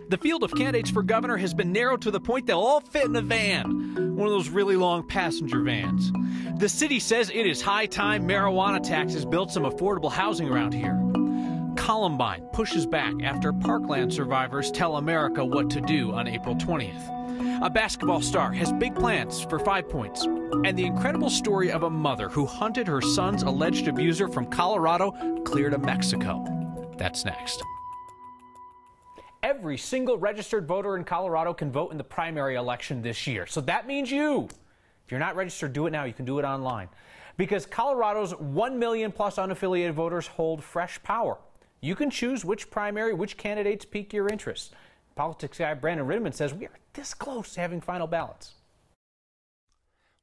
The field of candidates for governor has been narrowed to the point they'll all fit in a van, one of those really long passenger vans. The city says it is high time marijuana taxes built some affordable housing around here. Columbine pushes back after Parkland survivors tell America what to do on April 20th. A basketball star has big plans for 5 Points. And the incredible story of a mother who hunted her son's alleged abuser from Colorado clear to Mexico. That's next. Every single registered voter in Colorado can vote in the primary election this year. So that means you. If you're not registered, do it now. You can do it online. Because Colorado's 1 million plus unaffiliated voters hold fresh power. You can choose which primary, which candidates pique your interest. Politics guy Brandon Ridman says we are this close to having final ballots.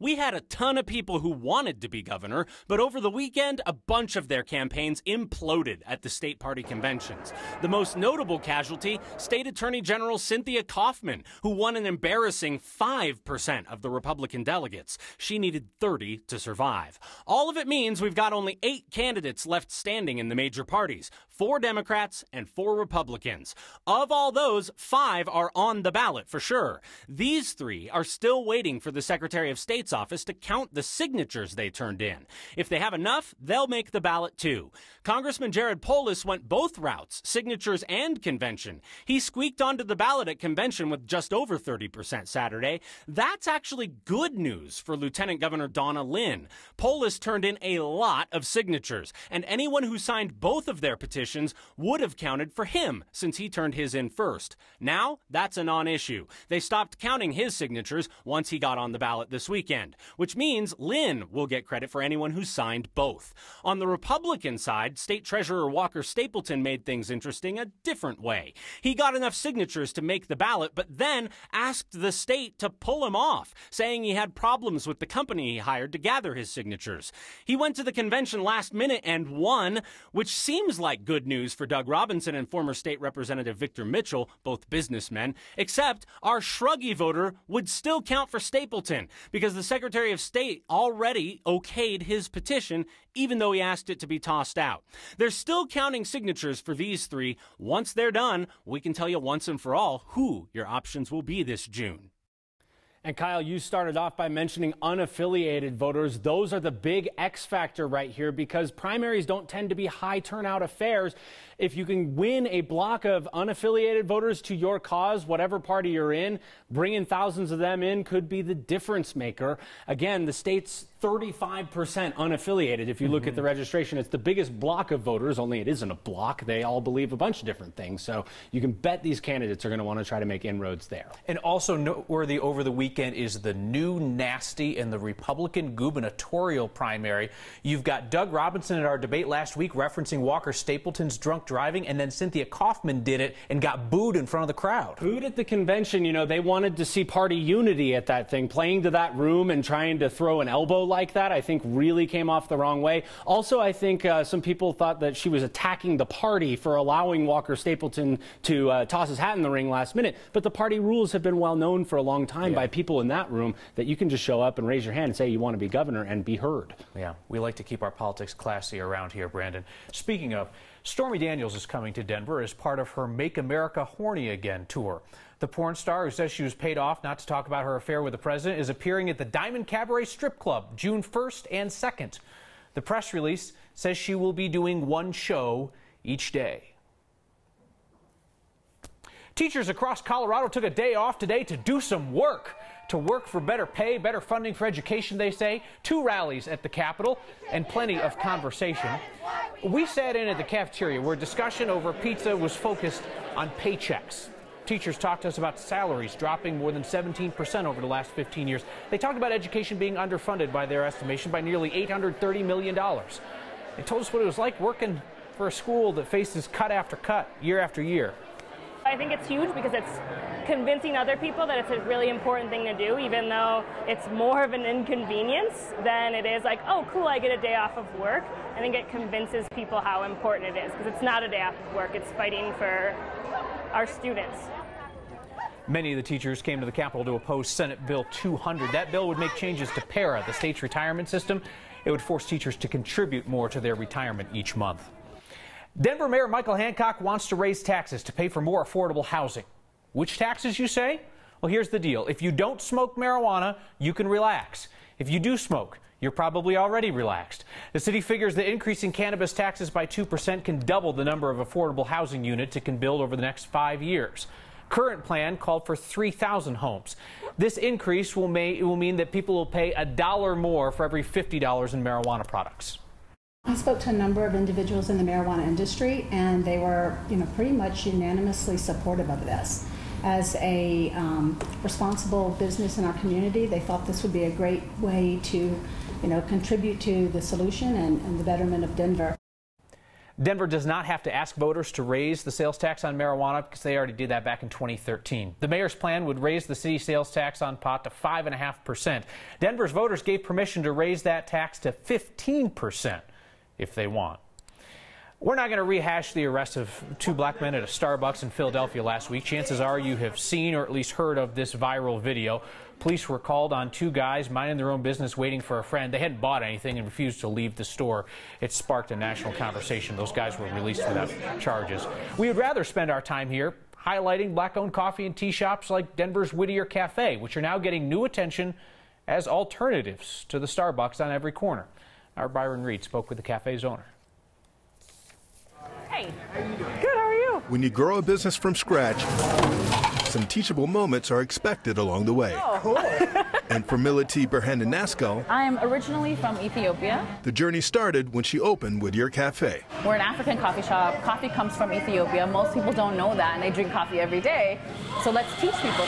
We had a ton of people who wanted to be governor, but over the weekend, a bunch of their campaigns imploded at the state party conventions. The most notable casualty, State Attorney General Cynthia Kaufman, who won an embarrassing 5% of the Republican delegates. She needed 30 to survive. All of it means we've got only 8 candidates left standing in the major parties, 4 Democrats and 4 Republicans. Of all those, 5 are on the ballot for sure. These 3 are still waiting for the Secretary of State's office to count the signatures they turned in. If they have enough, they'll make the ballot too. Congressman Jared Polis went both routes, signatures and convention. He squeaked onto the ballot at convention with just over 30% Saturday. That's actually good news for Lieutenant Governor Donna Lynn. Polis turned in a lot of signatures, and anyone who signed both of their petitions would have counted for him since he turned his in first. Now, that's a non-issue. They stopped counting his signatures once he got on the ballot this weekend, which means Lynn will get credit for anyone who signed both. On the Republican side, State Treasurer Walker Stapleton made things interesting a different way. He got enough signatures to make the ballot, but then asked the state to pull him off, saying he had problems with the company he hired to gather his signatures. He went to the convention last minute and won, which seems like good news for Doug Robinson and former State Representative Victor Mitchell, both businessmen, except our shruggy voter would still count for Stapleton because the Secretary of State already okayed his petition, even though he asked it to be tossed out. They're still counting signatures for these 3. Once they're done, we can tell you once and for all who your options will be this June. And Kyle, you started off by mentioning unaffiliated voters. Those are the big X factor right here because primaries don't tend to be high turnout affairs. If you can win a block of unaffiliated voters to your cause, whatever party you're in, bringing thousands of them in could be the difference maker. Again, the state's 35% unaffiliated. If you look at the registration, it's the biggest block of voters, only it isn't a block. They all believe a bunch of different things. So you can bet these candidates are going to want to try to make inroads there. And also noteworthy over the weekend is the new nasty in the Republican gubernatorial primary. You've got Doug Robinson at our debate last week referencing Walker Stapleton's drunk driving, and then Cynthia Kaufman did it and got booed in front of the crowd. Booed at the convention. You know, they wanted to see party unity at that thing. Playing to that room and trying to throw an elbow like that, I think really came off the wrong way. Also, I think some people thought that she was attacking the party for allowing Walker Stapleton to toss his hat in the ring last minute. But the party rules have been well known for a long time by people in that room that you can just show up and raise your hand and say you want to be governor and be heard. Yeah, we like to keep our politics classy around here, Brandon. Speaking of, Stormy Daniels is coming to Denver as part of her Make America Horny Again tour. The porn star, who says she was paid off not to talk about her affair with the president, is appearing at the Diamond Cabaret Strip Club June 1st and 2nd. The press release says she will be doing one show each day. Teachers across Colorado took a day off today to do some work. To work for better pay, better funding for education, they say. 2 rallies at the Capitol and plenty of conversation. We sat in at the cafeteria where discussion over pizza was focused on paychecks. Teachers talked to us about salaries dropping more than 17% over the last 15 years. They talked about education being underfunded by their estimation by nearly $830 million. They told us what it was like working for a school that faces cut after cut, year after year. I think it's huge because it's convincing other people that it's a really important thing to do, even though it's more of an inconvenience than it is like, oh, cool, I get a day off of work. I think it convinces people how important it is because it's not a day off of work. It's fighting for our students. Many of the teachers came to the Capitol to oppose Senate Bill 200. That bill would make changes to PARA, the state's retirement system. It would force teachers to contribute more to their retirement each month. Denver Mayor Michael Hancock wants to raise taxes to pay for more affordable housing. Which taxes, you say? Well, here's the deal. If you don't smoke marijuana, you can relax. If you do smoke, you're probably already relaxed. The city figures that increasing cannabis taxes by 2% can double the number of affordable housing units it can build over the next 5 years. Current plan called for 3,000 homes. This increase will mean that people will pay $1 more for every $50 in marijuana products. I spoke to a number of individuals in the marijuana industry, and they were, pretty much unanimously supportive of this. As a responsible business in our community, they thought this would be a great way to, contribute to the solution and the betterment of Denver. Denver does not have to ask voters to raise the sales tax on marijuana because they already did that back in 2013. The mayor's plan would raise the city sales tax on pot to 5.5%. Denver's voters gave permission to raise that tax to 15% if they want. We're not going to rehash the arrest of 2 black men at a Starbucks in Philadelphia last week. Chances are you have seen or at least heard of this viral video. Police were called on 2 guys minding their own business waiting for a friend. They hadn't bought anything and refused to leave the store. It sparked a national conversation. Those guys were released without charges. We would rather spend our time here highlighting black-owned coffee and tea shops like Denver's Whittier Cafe, which are now getting new attention as alternatives to the Starbucks on every corner. Our Byron Reed spoke with the cafe's owner. Hey, good, how are you? When you grow a business from scratch, some teachable moments are expected along the way. Oh, cool. And for Mility Berhananaskal, I'm originally from Ethiopia. the journey started when she opened Whittier Cafe. We're an African coffee shop. Coffee comes from Ethiopia. Most people don't know that, and they drink coffee every day. So let's teach people.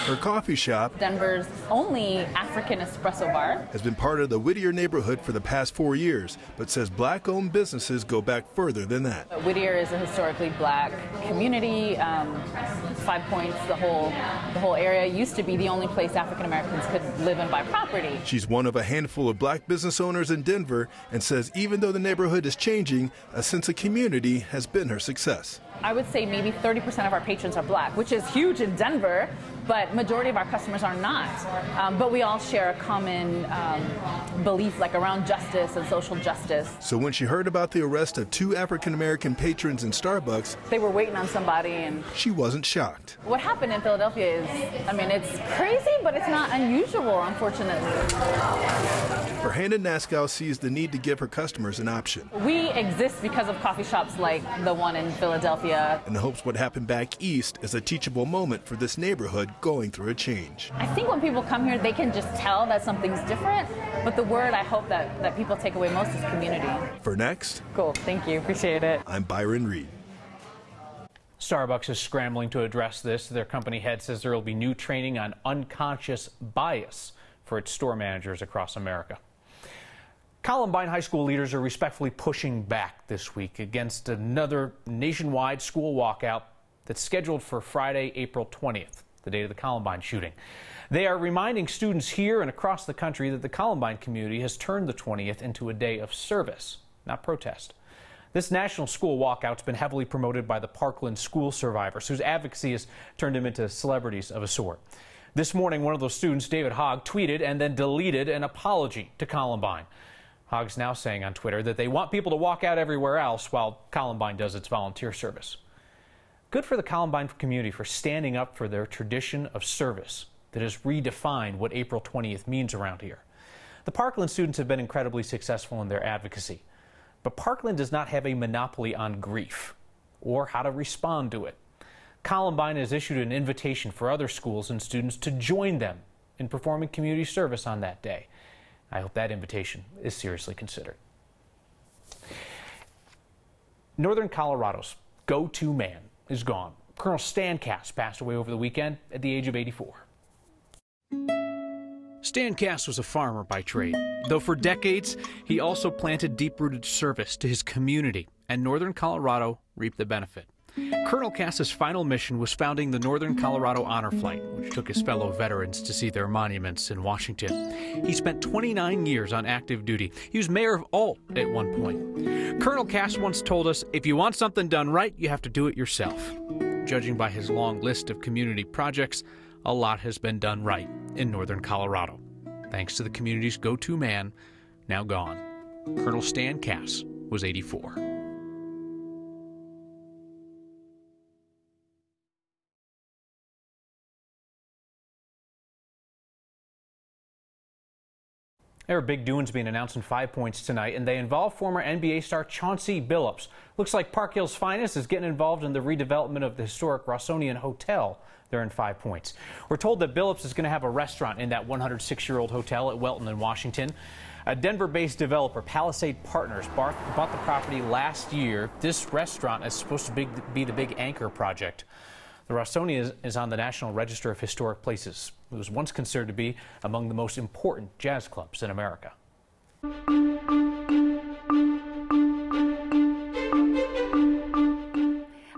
Her coffee shop, Denver's only African espresso bar. has been part of the Whittier neighborhood for the past 4 years, but says black-owned businesses go back further than that. Whittier is a historically black community. 5 Points, the whole area used to be the only place African Americans could live and buy property. She's one of a handful of black business owners in Denver and says even though the neighborhood is changing, a sense of community has been her success. I would say maybe 30% of our patrons are black, which is huge in Denver, but majority of our customers are not. But we all share a common belief like around justice and social justice. So when she heard about the arrest of 2 African-American patrons in Starbucks, They were waiting on somebody, and she wasn't shocked. what happened in Philadelphia is, it's crazy, but it's not unusual, unfortunately. Berhananaskal sees the need to give her customers an option We exist because of coffee shops like the one in Philadelphia. and hopes what happened back east is a teachable moment for this neighborhood going through a change. I think when people come here, they can just tell that something's different, but the word I hope that people take away most is community. For Next, Cool, thank you, appreciate it. I'm Byron Reed. Starbucks is scrambling to address this. Their company head says there will be new training on unconscious bias for its store managers across America. Columbine high school leaders are respectfully pushing back this week against another nationwide school walkout that's scheduled for Friday, April 20th, the date of the Columbine shooting. They are reminding students here and across the country that the Columbine community has turned the 20th into a day of service, not protest. This national school walkout's been heavily promoted by the Parkland school survivors, whose advocacy has turned them into celebrities of a sort. This morning, one of those students, David Hogg, tweeted and then deleted an apology to Columbine. Hogg's now saying on Twitter that they want people to walk out everywhere else while Columbine does its volunteer service. Good for the Columbine community for standing up for their tradition of service that has redefined what April 20th means around here. The Parkland students have been incredibly successful in their advocacy, but Parkland does not have a monopoly on grief or how to respond to it. Columbine has issued an invitation for other schools and students to join them in performing community service on that day. I hope that invitation is seriously considered. Northern Colorado's go-to man is gone. Colonel Stan Cass passed away over the weekend at the age of 84. Stan Cass was a farmer by trade, though for decades he also planted deep-rooted service to his community, and Northern Colorado reaped the benefit. Colonel Cass's final mission was founding the Northern Colorado Honor Flight, which took his fellow veterans to see their monuments in Washington. He spent 29 years on active duty. He was mayor of Ault at one point. Colonel Cass once told us, if you want something done right, you have to do it yourself. Judging by his long list of community projects, a lot has been done right in Northern Colorado, thanks to the community's go-to man, now gone. Colonel Stan Cass was 84. There are big doings being announced in 5 Points tonight, and they involve former NBA star Chauncey Billups. Looks like Park Hill's finest is getting involved in the redevelopment of the historic Rossonian Hotel there in 5 Points. We're told that Billups is going to have a restaurant in that 106-year-old hotel at Welton in Washington. A Denver-based developer, Palisade Partners, bought the property last year. This restaurant is supposed to be the big anchor project. The Rossonian is on the National Register of Historic Places. It was once considered to be among the most important jazz clubs in America.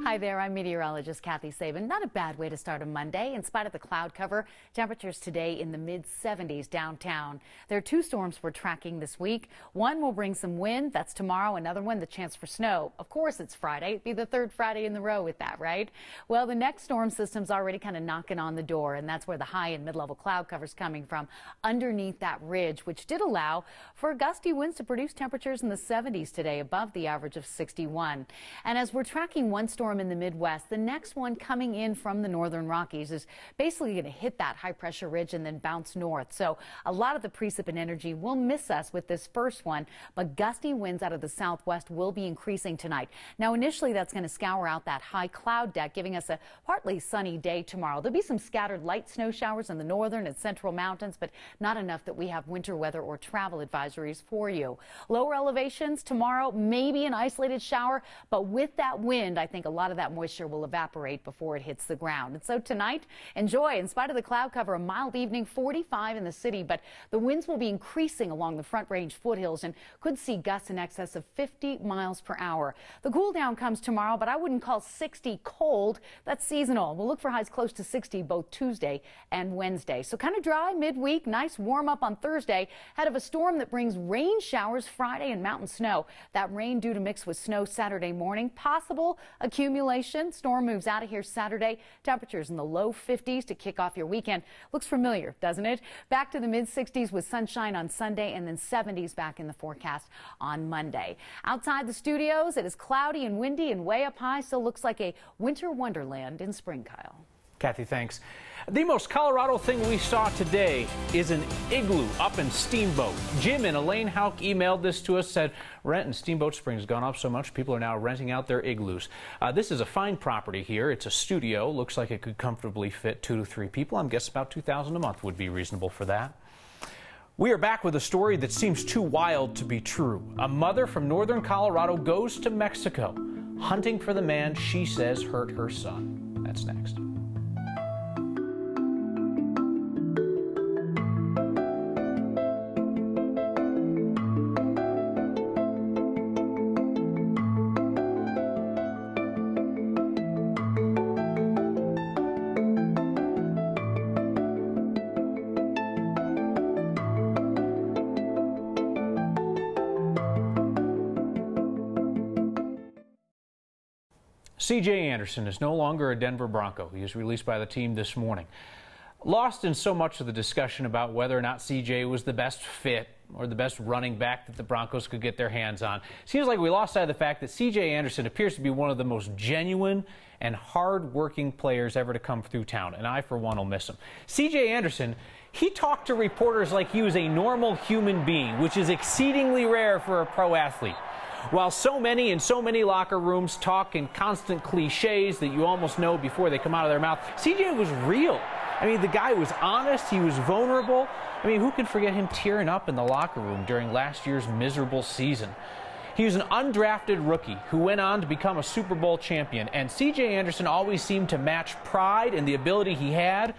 Hi there, I'm meteorologist Kathy Sabin. Not a bad way to start a Monday. In spite of the cloud cover, temperatures today in the mid-70s downtown. There are 2 storms we're tracking this week. One will bring some wind. That's tomorrow. Another one, the chance for snow. Of course, it's Friday. It'd be the 3rd Friday in the row with that, right? Well, the next storm system's already kind of knocking on the door, and that's where the high and mid-level cloud cover's coming from underneath that ridge, which did allow for gusty winds to produce temperatures in the 70s today, above the average of 61. And as we're tracking one storm in the Midwest, the next one coming in from the northern Rockies is basically going to hit that high pressure ridge and then bounce north. So a lot of the precip and energy will miss us with this first one, but gusty winds out of the southwest will be increasing tonight. Now, initially, that's going to scour out that high cloud deck, giving us a partly sunny day tomorrow. There'll be some scattered light snow showers in the northern and central mountains, but not enough that we have winter weather or travel advisories for you. Lower elevations tomorrow, maybe an isolated shower, but with that wind, I think a lot of that moisture will evaporate before it hits the ground. And so tonight, enjoy. In spite of the cloud cover, a mild evening, 45 in the city, but the winds will be increasing along the Front Range foothills and could see gusts in excess of 50 miles per hour. The cool down comes tomorrow, but I wouldn't call 60 cold. That's seasonal. We'll look for highs close to 60 both Tuesday and Wednesday. So kind of dry midweek, nice warm up on Thursday, ahead of a storm that brings rain showers Friday and mountain snow. That rain due to mix with snow Saturday morning, possible accumulation. Storm moves out of here Saturday. Temperatures in the low 50s to kick off your weekend. Looks familiar, doesn't it? Back to the mid-60s with sunshine on Sunday and then 70s back in the forecast on Monday. Outside the studios, it is cloudy and windy and way up high, so looks like a winter wonderland in spring, Kyle. Kathy, thanks. The most Colorado thing we saw today is an igloo up in Steamboat. Jim and Elaine Hauk emailed this to us, said rent in Steamboat Springs has gone up so much people are now renting out their igloos. This is a fine property here. It's a studio. Looks like it could comfortably fit 2 to 3 people. I'm guessing about $2,000 a month would be reasonable for that. We are back with a story that seems too wild to be true. A mother from northern Colorado goes to Mexico hunting for the man she says hurt her son. That's next. C.J. Anderson is no longer a Denver Bronco. He was released by the team this morning. Lost in so much of the discussion about whether or not C.J. was the best fit or the best running back that the Broncos could get their hands on. Seems like we lost sight of the fact that C.J. Anderson appears to be one of the most genuine and hard-working players ever to come through town, and I, for one, will miss him. C.J. Anderson, he talked to reporters like he was a normal human being, which is exceedingly rare for a pro athlete. While so many in so many locker rooms talk in constant cliches that you almost know before they come out of their mouth, CJ was real. I mean, the guy was honest. He was vulnerable. I mean, who can forget him tearing up in the locker room during last year's miserable season? He was an undrafted rookie who went on to become a Super Bowl champion, and C.J. Anderson always seemed to match pride and the ability he had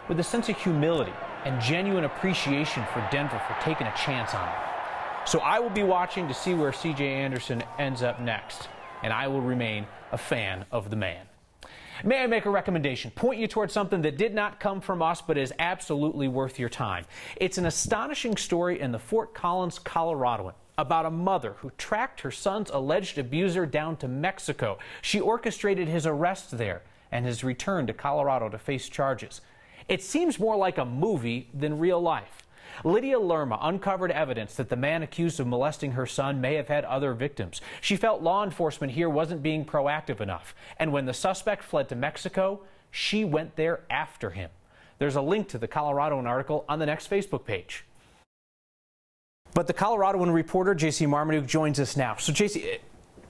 with a sense of humility and genuine appreciation for Denver for taking a chance on him. So I will be watching to see where C.J. Anderson ends up next, and I will remain a fan of the man. May I make a recommendation? Point you towards something that did not come from us but is absolutely worth your time. It's an astonishing story in the Fort Collins, Coloradoan about a mother who tracked her son's alleged abuser down to Mexico. She orchestrated his arrest there and his return to Colorado to face charges. It seems more like a movie than real life. Lydia Lerma uncovered evidence that the man accused of molesting her son may have had other victims. She felt law enforcement here wasn't being proactive enough. And when the suspect fled to Mexico, she went there after him. There's a link to the Coloradoan article on the next Facebook page. But the Coloradoan reporter, J.C. Marmaduke, joins us now. So, J.C.,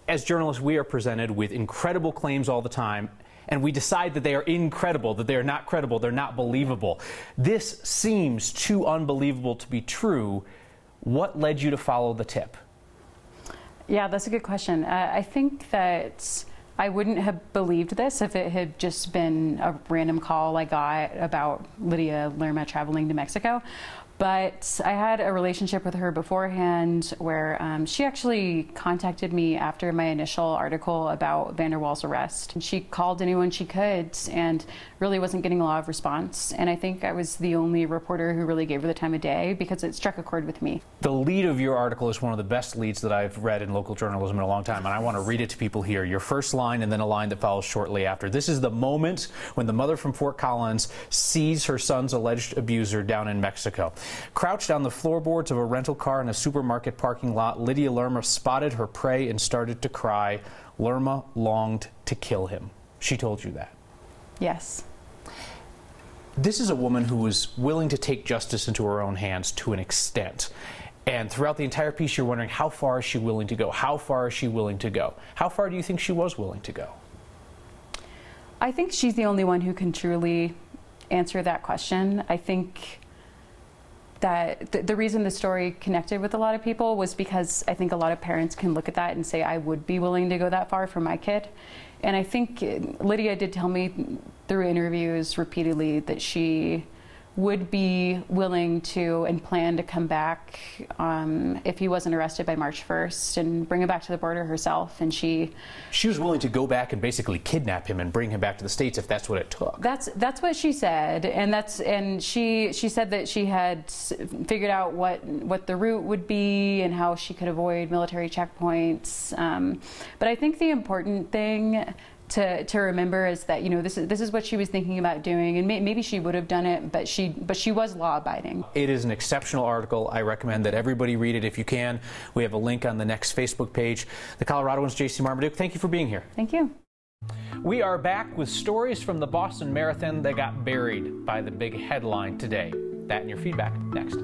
as journalists, we are presented with incredible claims all the time, and we decide that they are incredible, that they are not credible, they're not believable. This seems too unbelievable to be true. What led you to follow the tip? Yeah, that's a good question. I think that I wouldn't have believed this if it had just been a random call I got about Lydia Lerma traveling to Mexico. But I had a relationship with her beforehand where she actually contacted me after my initial article about Vanderwall's arrest. And she called anyone she could and really wasn't getting a lot of response. And I think I was the only reporter who really gave her the time of day because it struck a chord with me. The lead of your article is one of the best leads that I've read in local journalism in a long time, and I want to read it to people here. Your first line and then a line that follows shortly after. This is the moment when the mother from Fort Collins sees her son's alleged abuser down in Mexico. Crouched on the floorboards of a rental car in a supermarket parking lot, Lydia Lerma spotted her prey and started to cry. Lerma longed to kill him. She told you that? Yes. This is a woman who was willing to take justice into her own hands to an extent. And throughout the entire piece, you're wondering, how far is she willing to go? How far is she willing to go? How far do you think she was willing to go? I think she's the only one who can truly answer that question. I think that the reason the story connected with a lot of people was because I think a lot of parents can look at that and say, I would be willing to go that far for my kid. And I think Lydia did tell me through interviews repeatedly that she would be willing to and plan to come back if he wasn't arrested by March 1st and bring him back to the border herself. And she was willing to go back and basically kidnap him and bring him back to the States if that's what it took. That's what she said, and she said that she had figured out what the route would be and how she could avoid military checkpoints. But I think the important thing to remember is that, you know, this is what she was thinking about doing, and maybe she would have done it, but she was law-abiding. It is an exceptional article. I recommend that everybody read it if you can. We have a link on the next Facebook page. The Coloradoan's J.C. Marmaduke, thank you for being here. Thank you. We are back with stories from the Boston Marathon that got buried by the big headline today. That and your feedback next.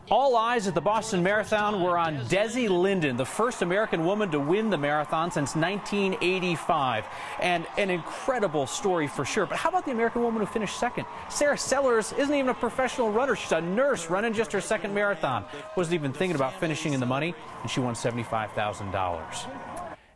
All eyes at the Boston Marathon were on Desi Linden, the first American woman to win the marathon since 1985. And an incredible story for sure. But how about the American woman who finished second? Sarah Sellers isn't even a professional runner. She's a nurse running just her second marathon. Wasn't even thinking about finishing in the money, and she won $75,000.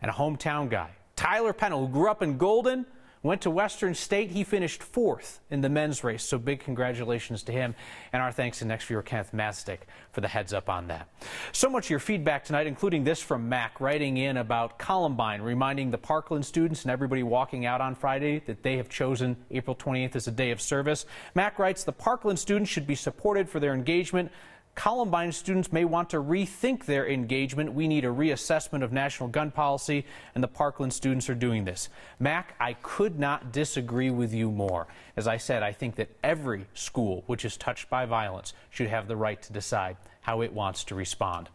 And a hometown guy, Tyler Pennell, who grew up in Golden, went to Western State. He finished fourth in the men's race, so big congratulations to him. And our thanks to next viewer Kenneth Mastic for the heads up on that. So much of your feedback tonight, including this from Mac writing in about Columbine, reminding the Parkland students and everybody walking out on Friday that they have chosen April 28th as a day of service. Mac writes, the Parkland students should be supported for their engagement. Columbine students may want to rethink their engagement. We need a reassessment of national gun policy, and the Parkland students are doing this. Mac, I could not disagree with you more. As I said, I think that every school which is touched by violence should have the right to decide how it wants to respond.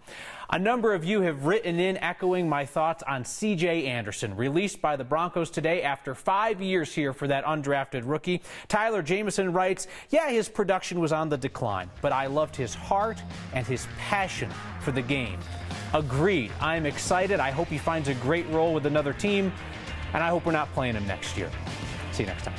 A number of you have written in echoing my thoughts on C.J. Anderson, released by the Broncos today after 5 years here for that undrafted rookie. Tyler Jameson writes, yeah, his production was on the decline, but I loved his heart and his passion for the game. Agreed. I'm excited. I hope he finds a great role with another team, and I hope we're not playing him next year. See you next time.